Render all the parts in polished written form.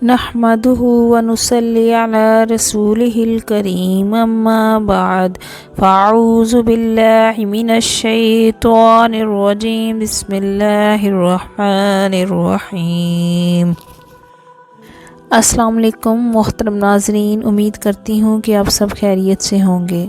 نحمده ونصلي على رسوله الكريم أما بعد فأعوذ بالله من الشيطان الرجيم بسم الله الرحمن الرحیم۔ السلام علیکم محترم ناظرین، امید کرتی ہوں کہ آپ سب خیریت سے ہوں گے۔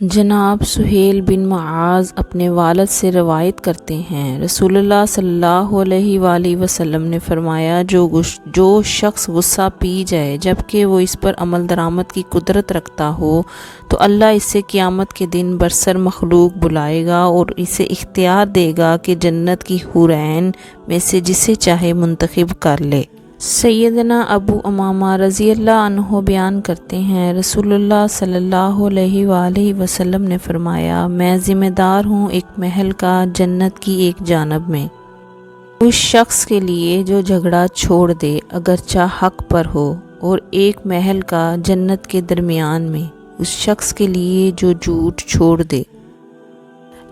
جناب سہیل بن معاذ اپنے والد سے روایت کرتے ہیں، رسول اللہ صلی اللہ علیہ وآلہ وسلم نے فرمایا، جو شخص غصہ پی جائے جبکہ وہ اس پر عمل درآمد کی قدرت رکھتا ہو تو اللہ اسے قیامت کے دن برسر مخلوق بلائے گا اور اسے اختیار دے گا کہ جنت کی حورین میں سے جسے چاہے منتخب کر لے۔ سیدنا ابو امامہ رضی اللہ عنہ بیان کرتے ہیں، رسول اللہ صلی اللہ علیہ وآلہ وسلم نے فرمایا، میں ذمہ دار ہوں ایک محل کا جنت کی ایک جانب میں، اس شخص کے لیے جو جھگڑا چھوڑ دے اگرچہ حق پر ہو، اور ایک محل کا جنت کے درمیان میں اس شخص کے لیے جو جھوٹ چھوڑ دے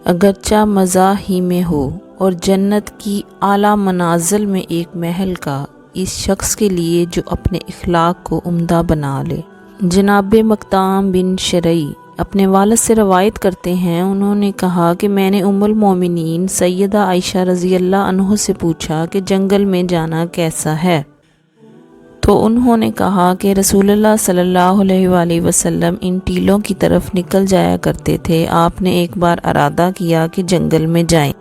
اگرچہ مزاح ہی میں ہو، اور جنت کی اعلیٰ منازل میں ایک محل کا اس شخص کے لیے جو اپنے اخلاق کو عمدہ بنا لے۔ جناب مقدام بن شرعی اپنے والد سے روایت کرتے ہیں، انہوں نے کہا کہ میں نے ام المومنین سیدہ عائشہ رضی اللہ عنہ سے پوچھا کہ جنگل میں جانا کیسا ہے، تو انہوں نے کہا کہ رسول اللہ صلی اللہ علیہ وآلہ وسلم ان ٹیلوں کی طرف نکل جایا کرتے تھے۔ آپ نے ایک بار ارادہ کیا کہ جنگل میں جائیں،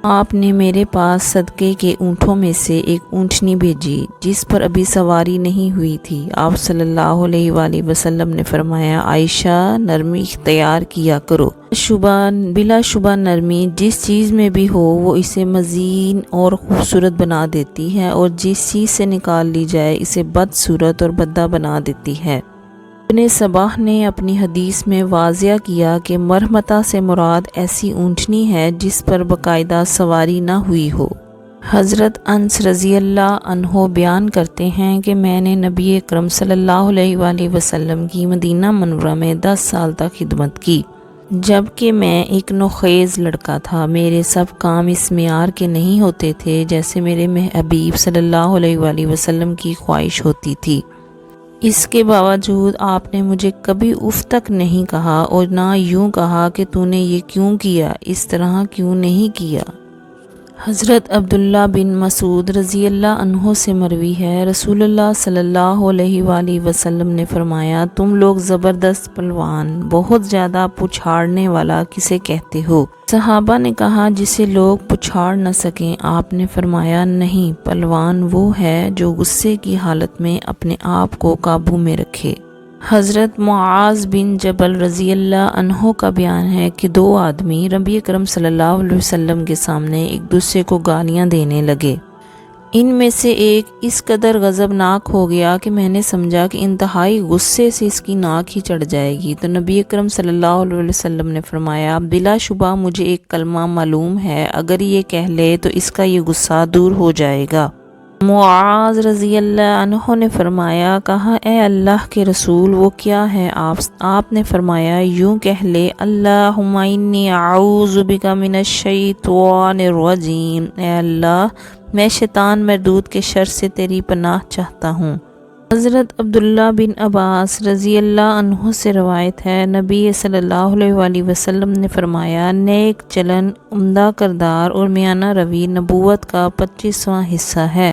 آپ نے میرے پاس صدقے کے اونٹوں میں سے ایک اونٹنی بھیجی جس پر ابھی سواری نہیں ہوئی تھی۔ آپ صلی اللہ علیہ وآلہ وسلم نے فرمایا، عائشہ نرمی اختیار کیا کرو، بلا شبہ نرمی جس چیز میں بھی ہو وہ اسے مزین اور خوبصورت بنا دیتی ہے، اور جس چیز سے نکال لی جائے اسے بدصورت اور بھدا بنا دیتی ہے۔ ابن صباح نے اپنی حدیث میں واضح کیا کہ مرحمتہ سے مراد ایسی اونٹنی ہے جس پر باقاعدہ سواری نہ ہوئی ہو۔ حضرت انس رضی اللہ عنہ بیان کرتے ہیں کہ میں نے نبی اکرم صلی اللہ علیہ وآلہ وسلم کی مدینہ منورہ میں 10 سال تک خدمت کی، جبکہ میں ایک نوخیز لڑکا تھا۔ میرے سب کام اس معیار کے نہیں ہوتے تھے جیسے میرے حبیب صلی اللہ علیہ وآلہ وسلم کی خواہش ہوتی تھی۔ اس کے باوجود آپ نے مجھے کبھی اف تک نہیں کہا، اور نہ یوں کہا کہ تو نے یہ کیوں کیا، اس طرح کیوں نہیں کیا۔ حضرت عبداللہ بن مسعود رضی اللہ عنہ سے مروی ہے، رسول اللہ صلی اللہ علیہ وآلہ وسلم نے فرمایا، تم لوگ زبردست پہلوان، بہت زیادہ پچھاڑنے والا کسے کہتے ہو؟ صحابہ نے کہا، جسے لوگ پچھاڑ نہ سکیں۔ آپ نے فرمایا، نہیں، پہلوان وہ ہے جو غصے کی حالت میں اپنے آپ کو قابو میں رکھے۔ حضرت معاذ بن جبل رضی اللہ عنہ کا بیان ہے کہ 2 آدمی نبی اکرم صلی اللہ علیہ وسلم کے سامنے ایک دوسرے کو گالیاں دینے لگے۔ ان میں سے ایک اس قدر غضبناک ہو گیا کہ میں نے سمجھا کہ انتہائی غصے سے اس کی ناک ہی چڑھ جائے گی، تو نبی اکرم صلی اللہ علیہ وسلم نے فرمایا، بلا شبہ مجھے ایک کلمہ معلوم ہے، اگر یہ کہہ لے تو اس کا یہ غصہ دور ہو جائے گا۔ معاذ رضی اللہ عنہ نے فرمایا، کہا، اے اللہ کے رسول وہ کیا ہے؟ آپ نے فرمایا، یوں کہہ لے، اللہم انی اعوذ بک من الشیطان الرجیم، اے اللہ میں شیطان مردود کے شر سے تیری پناہ چاہتا ہوں۔ حضرت عبداللہ بن عباس رضی اللہ عنہ سے روایت ہے، نبی صلی اللہ علیہ وآلہ وسلم نے فرمایا، نیک چلن، عمدہ کردار اور میانہ روی نبوت کا 25واں حصہ ہے۔